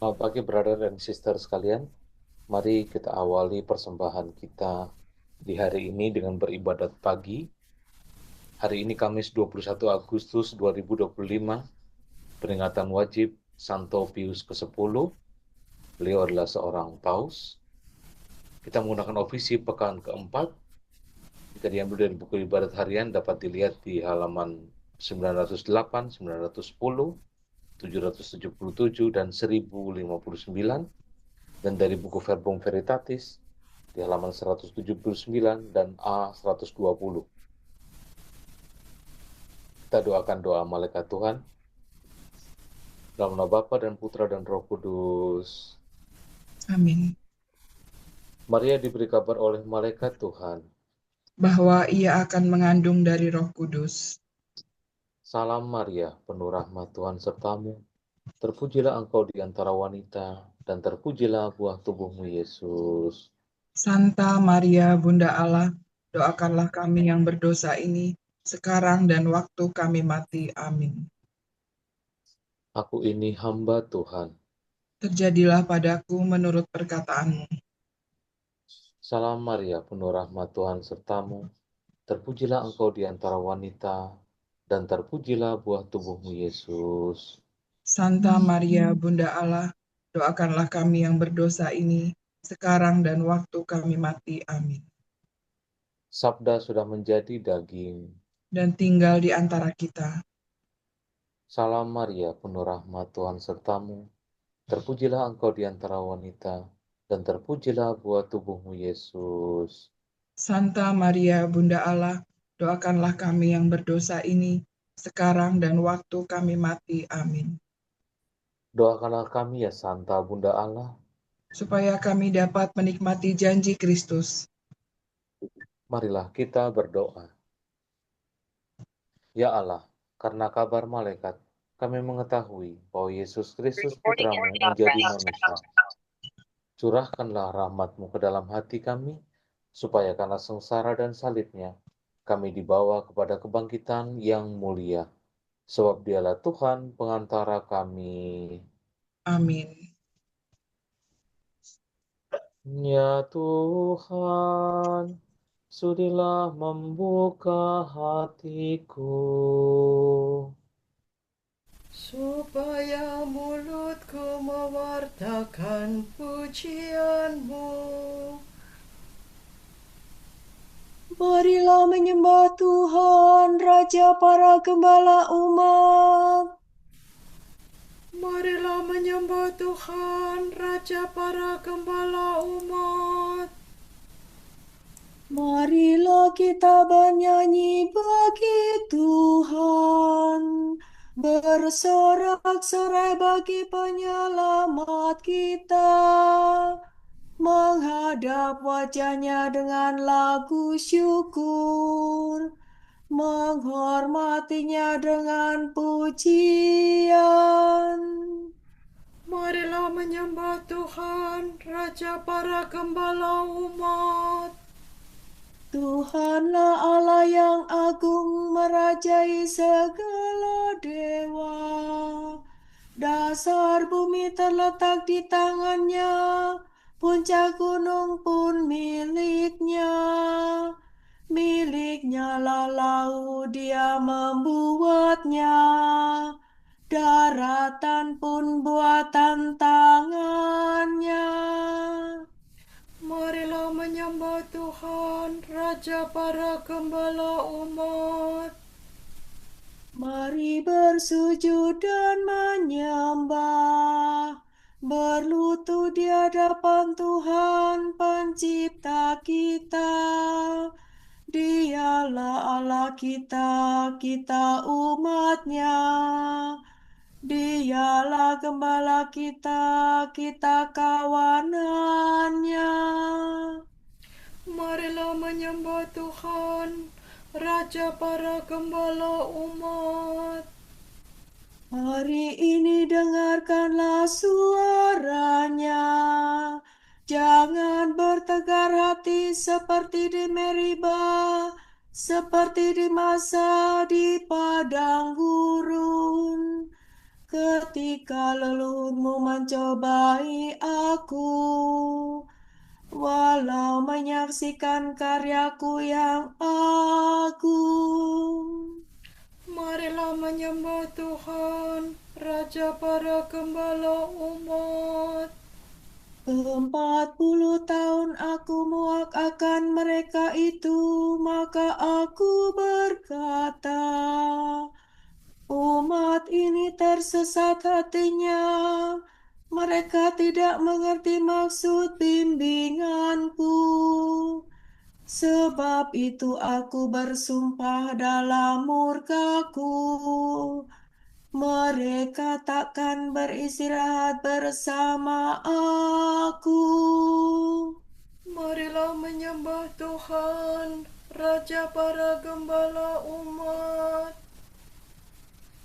Selamat pagi, brother dan sister sekalian. Mari kita awali persembahan kita di hari ini dengan beribadat pagi. Hari ini Kamis 21 Agustus 2025, peringatan wajib Santo Pius ke-10. Beliau adalah seorang paus. Kita menggunakan ofisi pekan keempat. Jika diambil dari buku ibadat harian dapat dilihat di halaman 908, 910, 777, dan 1059. Dan dari buku Verbum Veritatis di halaman 179 dan A120. Kita doakan doa malaikat Tuhan. Dalam nama Bapa dan Putra dan Roh Kudus. Amin. Maria diberi kabar oleh malaikat Tuhan. Bahwa ia akan mengandung dari Roh Kudus. Salam Maria, penuh rahmat Tuhan sertamu. Terpujilah engkau di antara wanita, dan terpujilah buah tubuhmu Yesus. Santa Maria, Bunda Allah, doakanlah kami yang berdosa ini, sekarang dan waktu kami mati. Amin. Aku ini hamba Tuhan. Terjadilah padaku menurut perkataanmu. Salam Maria, penuh rahmat Tuhan sertamu. Terpujilah engkau di antara wanita, dan terpujilah buah tubuhmu Yesus. Santa Maria, Bunda Allah, doakanlah kami yang berdosa ini, sekarang dan waktu kami mati. Amin. Sabda sudah menjadi daging. Dan tinggal di antara kita. Salam Maria, penuh rahmat Tuhan sertamu. Terpujilah engkau di antara wanita, dan terpujilah buah tubuhmu Yesus. Santa Maria, Bunda Allah, doakanlah kami yang berdosa ini, sekarang dan waktu kami mati. Amin. Doakanlah kami ya Santa Bunda Allah. Supaya kami dapat menikmati janji Kristus. Marilah kita berdoa. Ya Allah, karena kabar malaikat, kami mengetahui bahwa Yesus Kristus Putramu menjadi manusia. Curahkanlah rahmat-Mu ke dalam hati kami, supaya karena sengsara dan salibnya, kami dibawa kepada kebangkitan yang mulia. Sebab dialah Tuhan pengantara kami. Amin. Ya Tuhan, sudilah membuka hatiku, supaya mulutku mewartakan pujian-Mu. Marilah menyembah Tuhan, Raja para gembala umat. Marilah menyembah Tuhan, Raja para gembala umat. Marilah kita bernyanyi bagi Tuhan, bersorak-sorai bagi penyelamat kita, menghadap wajahnya dengan lagu syukur, menghormatinya dengan pujian. Marilah menyembah Tuhan, Raja para gembala umat. Tuhanlah Allah yang agung, merajai segala dewa. Dasar bumi terletak di tangannya, puncak gunung pun miliknya. Miliknya lah laut, dia membuatnya. Daratan pun buatan tangannya. Marilah menyembah Tuhan, Raja para gembala umat. Mari bersujud dan menyembah, berlutut di hadapan Tuhan pencipta kita. Dialah Allah kita, kita umatnya. Dialah gembala kita, kita kawanannya. Marilah menyembah Tuhan, Raja para gembala umat. Hari ini dengarkanlah suaranya. Jangan bertegar hati seperti di Meribah, seperti di masa di padang gurun. ketika leluhurmu mencobai aku, walau menyaksikan karyaku yang agung. Marilah menyembah Tuhan, Raja para gembala umat. 40 tahun aku muak akan mereka itu, maka aku berkata, umat ini tersesat hatinya, mereka tidak mengerti maksud bimbinganku. Sebab itu aku bersumpah dalam murkaku, mereka takkan beristirahat bersama aku. Marilah menyembah Tuhan, Raja para gembala umat.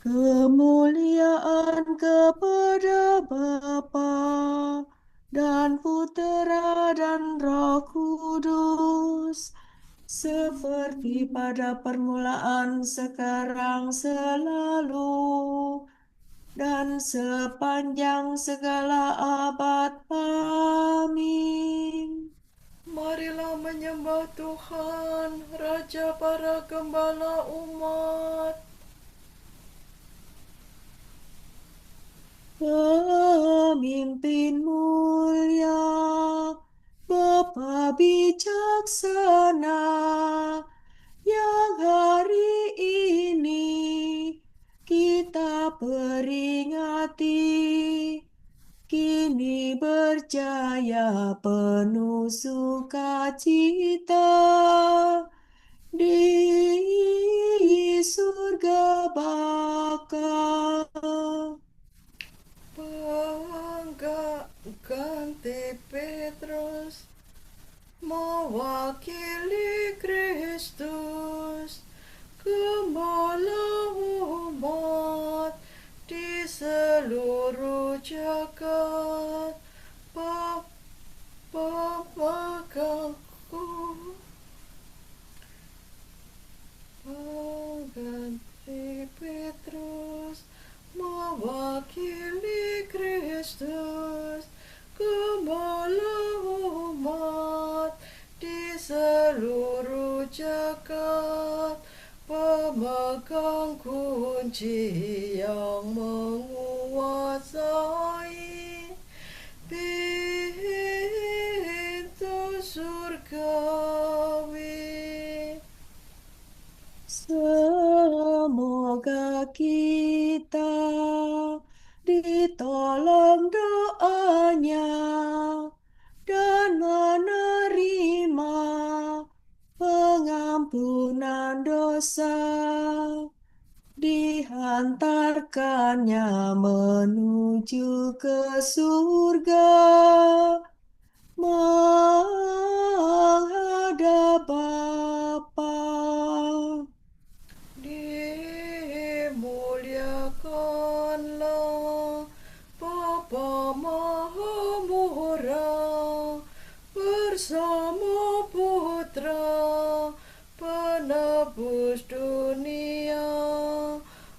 Kemuliaan kepada Bapa dan Putera dan Roh Kudus, seperti pada permulaan, sekarang, selalu, dan sepanjang segala abad. Amin. Marilah menyembah Tuhan, Raja para gembala umat. Pemimpin mulia, Bapa bijaksana, yang hari ini kita peringati, kini berjaya penuh sukacita di surga Bapa. Pengganti Petrus mewakili Kristus, gembala umat di seluruh jagat. Pengganti Petrus mewakili Kristus, gembala umat di seluruh jagat, pemegang kunci yang menguasai pintu surgawi. Semoga kita ditolong doanya dan menerima pengampunan dosa, dihantarkannya menuju ke surga, menghadap Bapa. Dimuliakanlah Bapa Maha Murah bersama Putra Penebus dunia,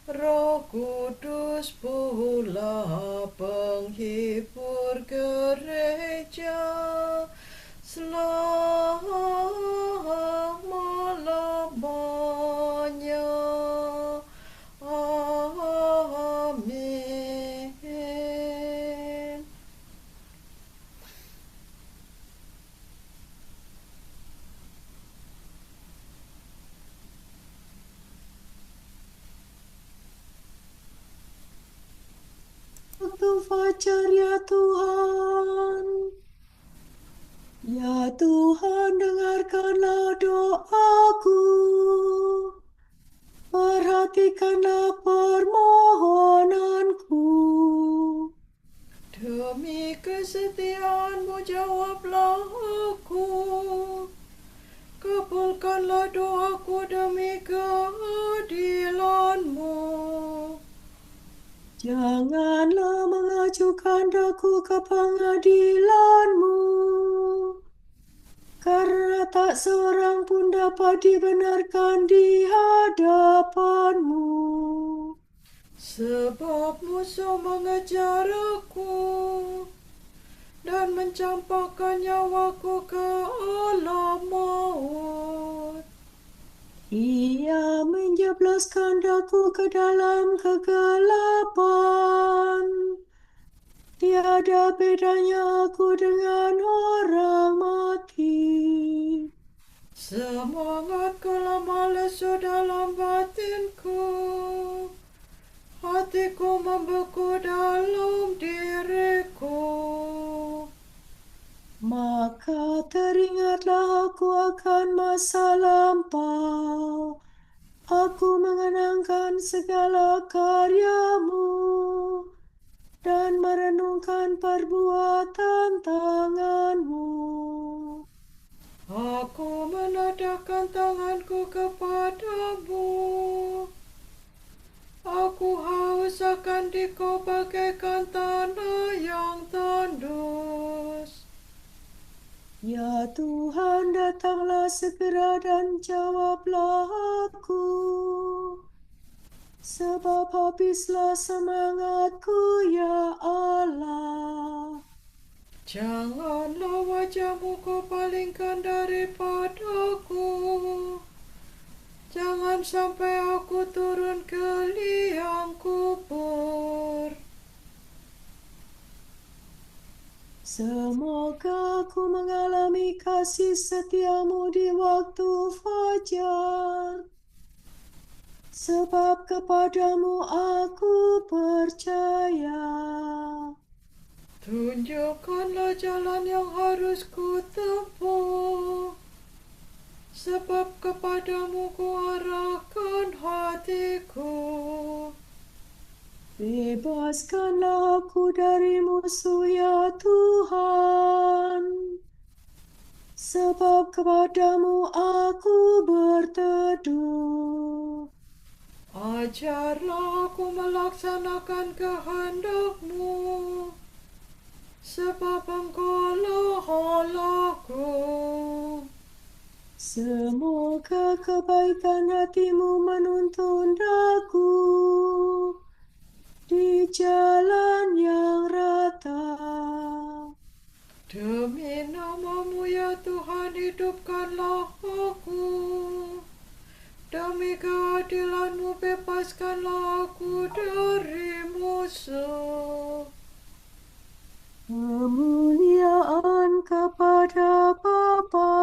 Roh Kudus pula penghibur gereja selama-lamanya. Amin. Waktu fajar ya Tuhan, ya Tuhan dengarkanlah doaku, perhatikanlah permohonanku. Demi kesetiaan-Mu jawablah aku, kabulkanlah doaku demi keadilan-Mu. Janganlah mengajukan daku ke pengadilan-Mu, karena tak seorang pun dapat dibenarkan di hadapan-Mu. Sebab musuh mengejar aku dan mencampakkan nyawaku ke alam maut. Ia menjebloskan daku ke dalam kegelapan. Tiada bedanya aku dengan orang mati. Semangatku lemah lesu dalam batinku. Hatiku membeku dalam diriku. Maka teringatlah aku akan masa lampau. Aku mengenangkan segala karyamu dan merenungkan perbuatan tanganmu. Aku menadahkan tanganku kepadamu. Aku haus akan Dikau bagaikan tanah yang tandus. Ya Tuhan, datanglah segera dan jawablah aku. Sebab habislah semangatku, ya Allah. Janganlah wajahmu Kau palingkan daripadaku. Jangan sampai aku turun ke liang kubur. Semoga aku mengalami kasih setiamu di waktu fajar. Sebab kepadamu aku percaya. Tunjukkanlah jalan yang harus ku tempuh. Sebab kepadamu ku arahkan hatiku. Bebaskanlah aku dari musuh, ya Tuhan. Sebab kepadamu aku berteduh. Ajarlah aku melaksanakan kehendak-Mu. Sebab Engkaulah Allahku. Semoga kebaikan hatimu menuntun aku di jalan yang rata. Demi nama-Mu ya Tuhan, hidupkanlah aku. Demi keadilan-Mu bebaskanlah aku dari musuh. Kemuliaan kepada Bapa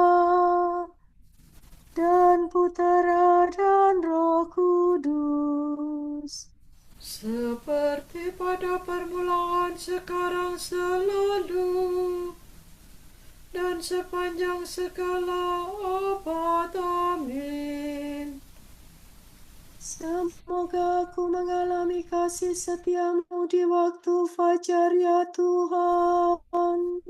dan Putera dan Roh Kudus. Seperti pada permulaan, sekarang, selalu, dan sepanjang segala abad. Amin. Semoga aku mengalami kasih setiamu di waktu fajar, ya Tuhan.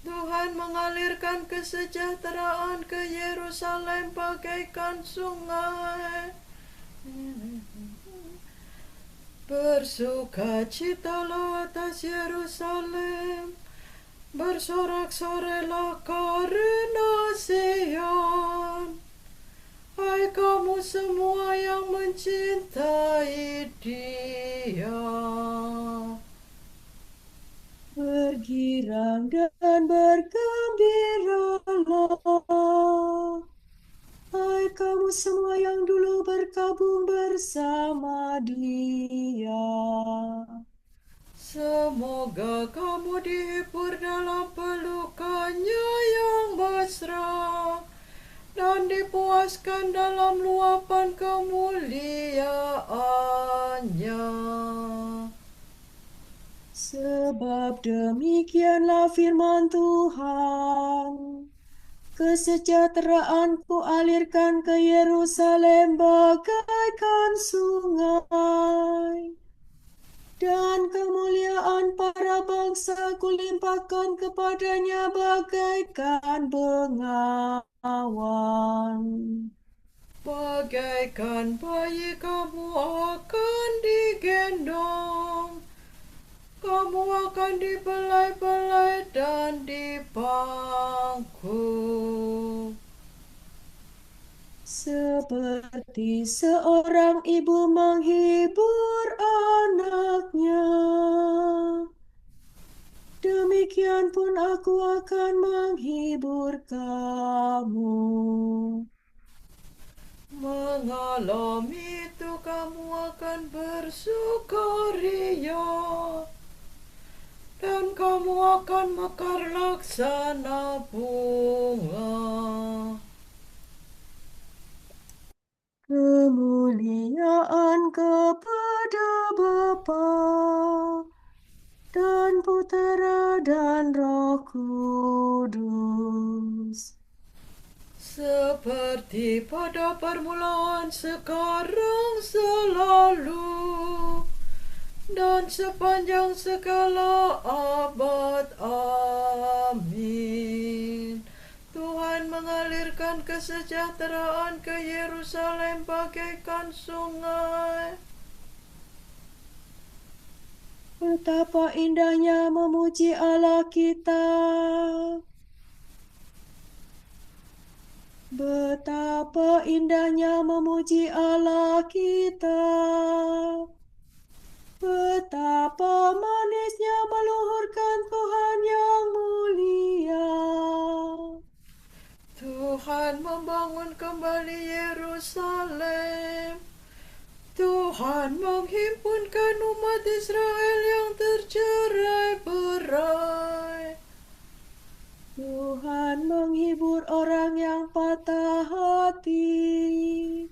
Tuhan mengalirkan kesejahteraan ke Yerusalem bagaikan sungai. Bersukacitalah atas Yerusalem, bersorak-sorailah karena Sion. Hai kamu semua yang mencintai Dia. Bergirang dan bergembiralah, hai kamu semua yang dulu berkabung bersama Dia. Semoga kamu dihibur dalam pelukannya yang mesra, dan dipuaskan dalam luapan kemuliaannya. Sebab demikianlah firman Tuhan, kesejahteraanku alirkan ke Yerusalem bagaikan sungai, dan kemuliaan para bangsa kulimpahkan kepadanya bagaikan bengawan. Bagaikan bayi kamu akan digendong, kamu akan dibelai-belai dan bangku. Seperti seorang ibu menghibur anaknya, demikian pun aku akan menghibur kamu. Mengalami itu kamu akan bersukaria, dan kamu akan mekar laksana bunga. Kemuliaan kepada Bapa dan Putera dan Roh Kudus. Seperti pada permulaan, sekarang, selalu, dan sepanjang segala abad. Amin. Tuhan mengalirkan kesejahteraan ke Yerusalem bagaikan sungai. Betapa indahnya memuji Allah kita. Betapa indahnya memuji Allah kita. Betapa manisnya meluhurkan Tuhan yang mulia. Tuhan membangun kembali Yerusalem. Tuhan menghimpunkan umat Israel yang tercerai-berai. Tuhan menghibur orang yang patah hati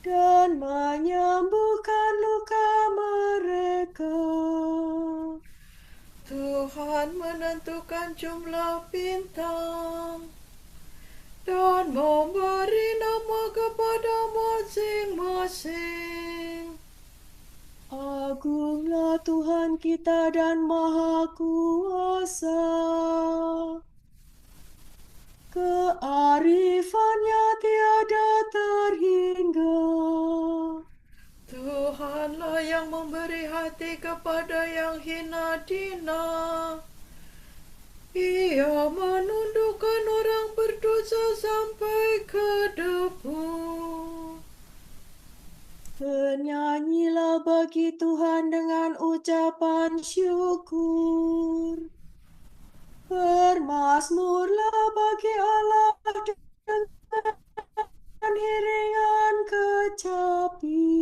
dan menyembuhkan luka mereka. Tuhan menentukan jumlah bintang dan memberi nama kepada masing-masing. Agunglah Tuhan kita dan Maha Kuasa. Kearifannya tiada terhingga. Tuhanlah yang memberi hati kepada yang hina dina. Ia menundukkan orang berdosa sampai ke debu. Bernyanyilah bagi Tuhan dengan ucapan syukur. Bermazmurlah bagi Allah dengan iringan kecapi.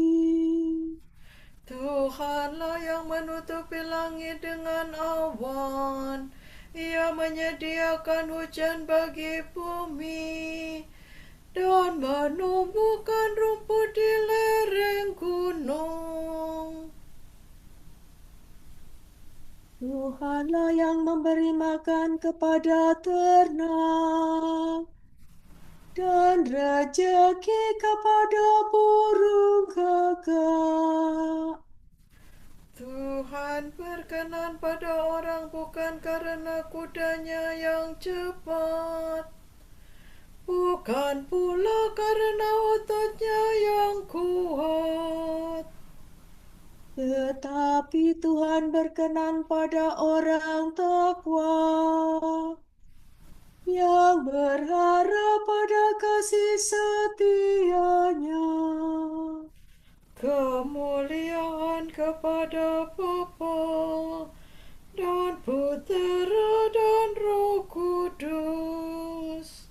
Tuhanlah yang menutupi langit dengan awan. Ia menyediakan hujan bagi bumi dan menumbuhkan rumput di lereng gunung. Tuhanlah yang memberi makan kepada ternak dan rejeki kepada burung gagak. Tuhan berkenan pada orang bukan karena kudanya yang cepat, bukan pula karena ototnya yang kuat. Tetapi Tuhan berkenan pada orang takwa yang berharap pada kasih setia-Nya. Kemuliaan kepada Bapa dan Putera dan Roh Kudus,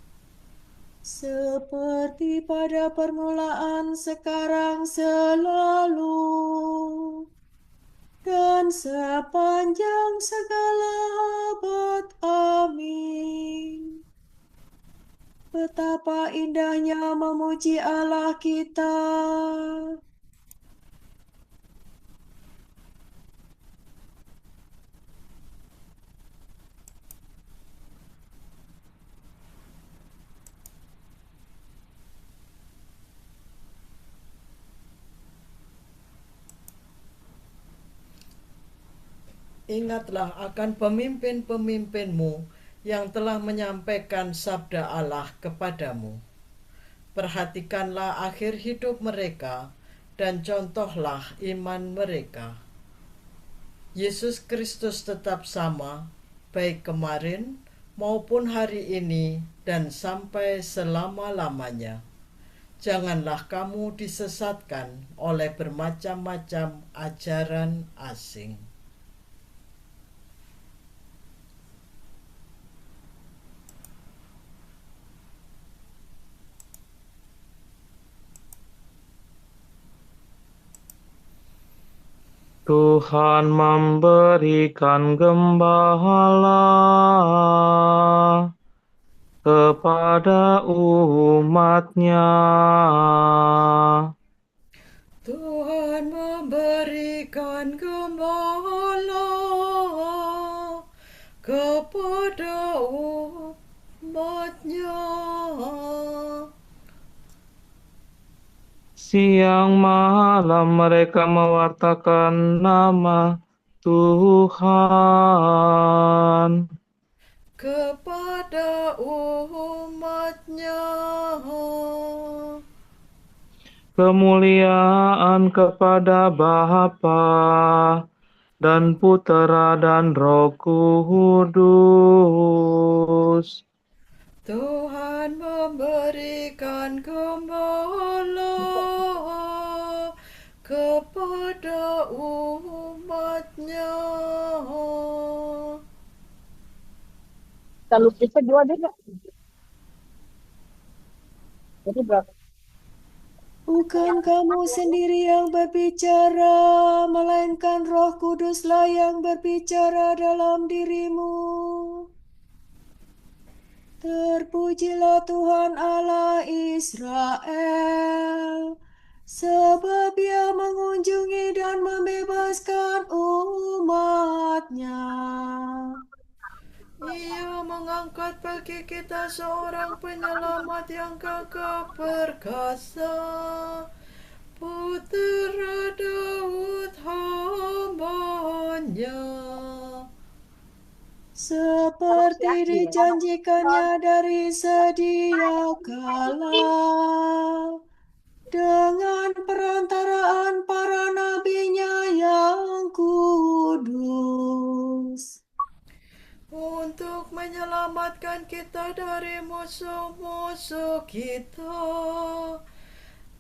Seperti pada permulaan, sekarang, selalu, dan sepanjang segala abad. Amin. Betapa indahnya memuji Allah kita. ingatlah akan pemimpin-pemimpinmu yang telah menyampaikan sabda Allah kepadamu. Perhatikanlah akhir hidup mereka dan contohlah iman mereka. Yesus Kristus tetap sama, baik kemarin maupun hari ini dan sampai selama-lamanya. Janganlah kamu disesatkan oleh bermacam-macam ajaran asing. Tuhan memberikan gembala kepada umat-Nya. Tuhan memberikan gembala kepada umat-Nya. Siang malam mereka mewartakan nama Tuhan. Kepada umat-Nya. Kemuliaan kepada Bapa dan Putera dan Roh Kudus. Tuhan memberikan gembala kepada umat-Nya. Kalau kita dua deh nggak? Jadi berapa? Bukan kamu sendiri yang berbicara, melainkan Roh Kuduslah yang berbicara dalam dirimu. Terpujilah Tuhan Allah Israel, sebab Ia mengunjungi dan membebaskan umat-Nya. Ia mengangkat bagi kita seorang penyelamat yang gagah perkasa, Putera Daud hamba-Nya. Seperti dijanjikannya dari sedia kala, dengan perantaraan para nabinya yang kudus. Untuk menyelamatkan kita dari musuh-musuh kita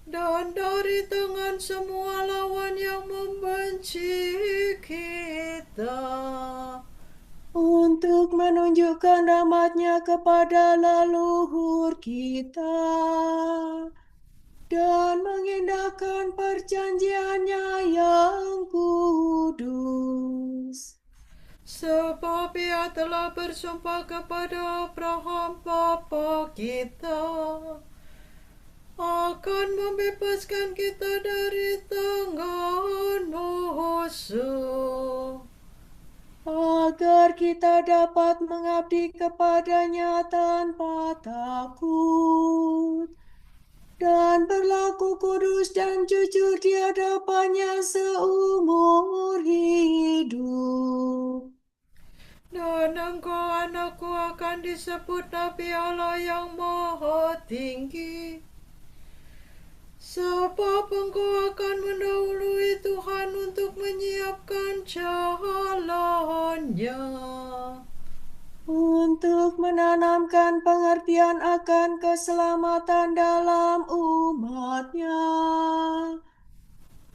dan dari tangan semua lawan yang membenci kita, Untuk menunjukkan rahmat-Nya kepada leluhur kita dan mengindahkan perjanjian-Nya yang kudus. sebab Ia telah bersumpah kepada Abraham bapa kita akan membebaskan kita dari tangan musuh, agar kita dapat mengabdi kepada-Nya tanpa takut dan berlaku kudus dan jujur di hadapan-Nya seumur hidup. dan engkau anakku akan disebut Nabi Allah yang Maha Tinggi, sebab engkau akan mendahului Tuhan untuk menyiapkan jalan-Nya, Untuk menanamkan pengertian akan keselamatan dalam umat-Nya,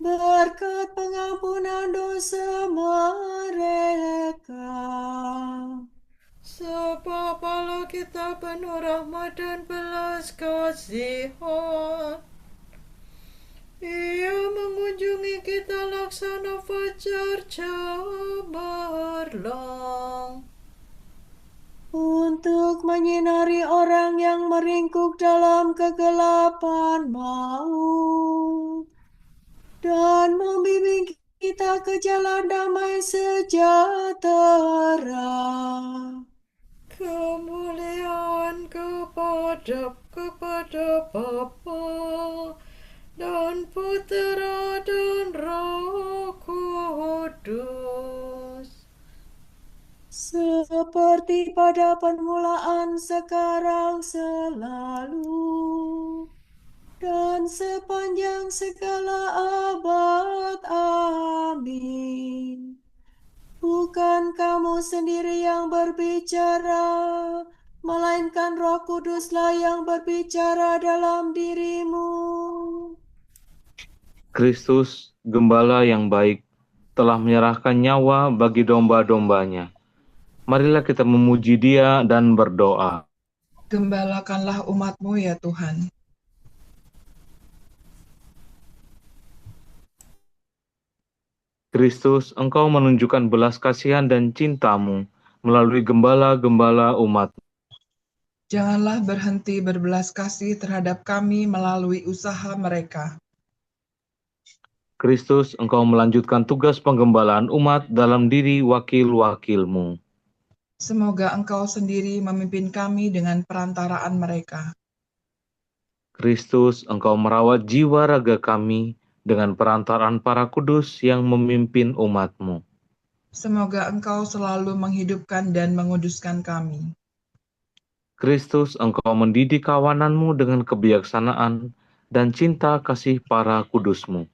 berkat pengampunan dosa mereka. sebab Allah kita penuh rahmat dan belas kasihan. Ia mengunjungi kita laksana fajar cemerlang, Untuk menyinari orang yang meringkuk dalam kegelapan maut dan membimbing kita ke jalan damai sejahtera. kemuliaan kepada Bapa dan Putera dan Roh Kudus, Seperti pada permulaan, sekarang, selalu, dan sepanjang segala abad. Amin. Bukan kamu sendiri yang berbicara, melainkan Roh Kuduslah yang berbicara dalam dirimu. Kristus, Gembala yang baik, telah menyerahkan nyawa bagi domba-dombanya. Marilah kita memuji Dia dan berdoa. Gembalakanlah umat-Mu ya Tuhan. Kristus, Engkau menunjukkan belas kasihan dan cinta-Mu melalui gembala-gembala umat. Janganlah berhenti berbelas kasih terhadap kami melalui usaha mereka. Kristus, Engkau melanjutkan tugas penggembalaan umat dalam diri wakil-wakil-Mu. Semoga Engkau sendiri memimpin kami dengan perantaraan mereka. Kristus, Engkau merawat jiwa raga kami dengan perantaraan para kudus yang memimpin umat-Mu. Semoga Engkau selalu menghidupkan dan menguduskan kami. Kristus, Engkau mendidik kawanan-Mu dengan kebijaksanaan dan cinta kasih para kudus-Mu.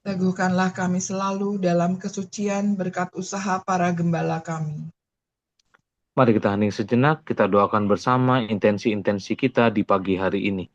Teguhkanlah kami selalu dalam kesucian berkat usaha para gembala kami. Mari kita hening sejenak, kita doakan bersama intensi-intensi kita di pagi hari ini.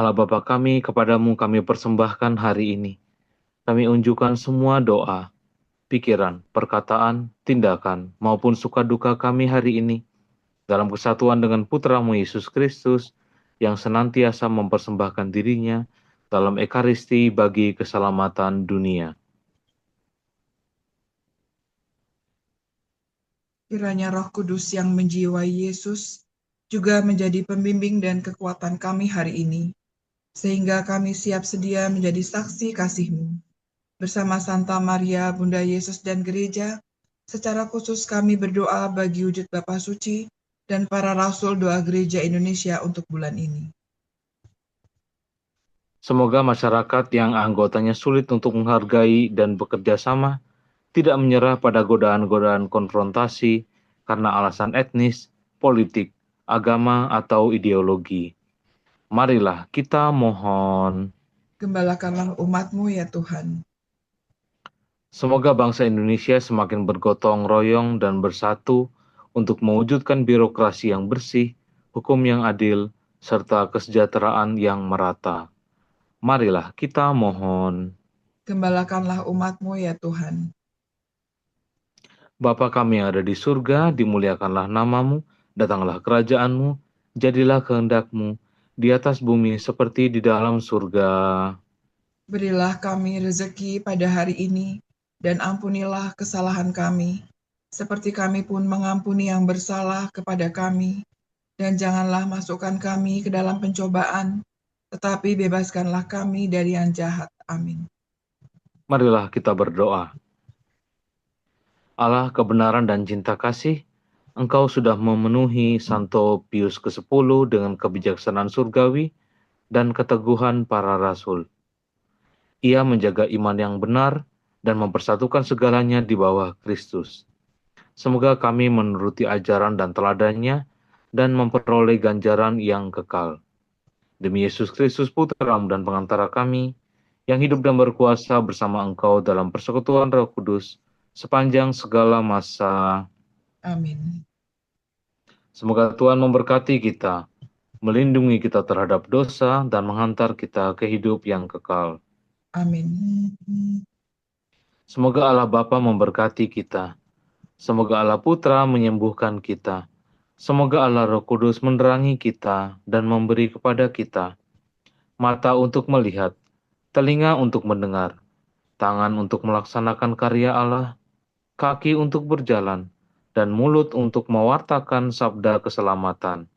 Allah Bapa kami, kepadamu kami persembahkan hari ini. Kami unjukkan semua doa, pikiran, perkataan, tindakan, maupun suka duka kami hari ini, dalam kesatuan dengan Putramu Yesus Kristus, yang senantiasa mempersembahkan dirinya dalam ekaristi bagi keselamatan dunia. Kiranya Roh Kudus yang menjiwai Yesus juga menjadi pembimbing dan kekuatan kami hari ini, sehingga kami siap sedia menjadi saksi kasih-Mu. Bersama Santa Maria, Bunda Yesus dan Gereja, secara khusus kami berdoa bagi wujud Bapa Suci dan para Rasul Doa Gereja Indonesia untuk bulan ini. Semoga masyarakat yang anggotanya sulit untuk menghargai dan bekerja sama, tidak menyerah pada godaan-godaan konfrontasi karena alasan etnis, politik, agama, atau ideologi. Marilah kita mohon. Gembalakanlah umat-Mu ya Tuhan. Semoga bangsa Indonesia semakin bergotong royong dan bersatu untuk mewujudkan birokrasi yang bersih, hukum yang adil, serta kesejahteraan yang merata. Marilah kita mohon. Gembalakanlah umat-Mu ya Tuhan. Bapa kami yang ada di surga, dimuliakanlah namamu, datanglah kerajaan-Mu, jadilah kehendak-Mu, di atas bumi seperti di dalam surga. Berilah kami rezeki pada hari ini, dan ampunilah kesalahan kami, seperti kami pun mengampuni yang bersalah kepada kami. Dan janganlah masukkan kami ke dalam pencobaan, tetapi bebaskanlah kami dari yang jahat. Amin. Marilah kita berdoa. Allah kebenaran dan cinta kasih, Engkau sudah memenuhi Santo Pius ke-10 dengan kebijaksanaan surgawi dan keteguhan para rasul. Ia menjaga iman yang benar dan mempersatukan segalanya di bawah Kristus. Semoga kami menuruti ajaran dan teladannya dan memperoleh ganjaran yang kekal. Demi Yesus Kristus, Putra-Mu dan pengantara kami, yang hidup dan berkuasa bersama Engkau dalam persekutuan Roh Kudus, sepanjang segala masa. Amin. Semoga Tuhan memberkati kita, melindungi kita terhadap dosa, dan menghantar kita ke hidup yang kekal. Amin. Semoga Allah Bapa memberkati kita. Semoga Allah Putra menyembuhkan kita. Semoga Allah Roh Kudus menerangi kita dan memberi kepada kita mata untuk melihat, telinga untuk mendengar, tangan untuk melaksanakan karya Allah, kaki untuk berjalan, dan mulut untuk mewartakan sabda keselamatan.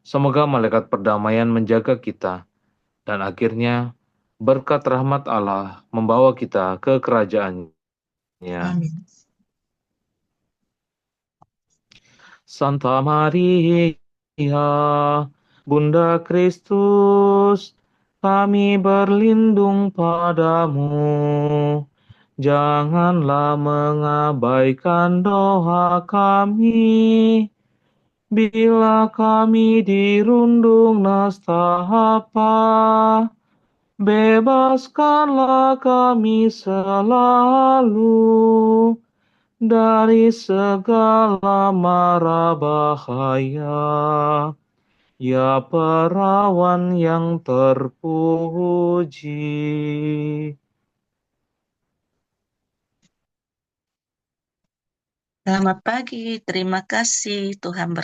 Semoga malaikat perdamaian menjaga kita, dan akhirnya berkat rahmat Allah membawa kita ke kerajaan-Nya. Amin. Santa Maria, Bunda Kristus, kami berlindung padamu. Janganlah mengabaikan doa kami, bila kami dirundung nestapa. Bebaskanlah kami selalu dari segala mara bahaya, ya perawan yang terpuji. Selamat pagi, terima kasih Tuhan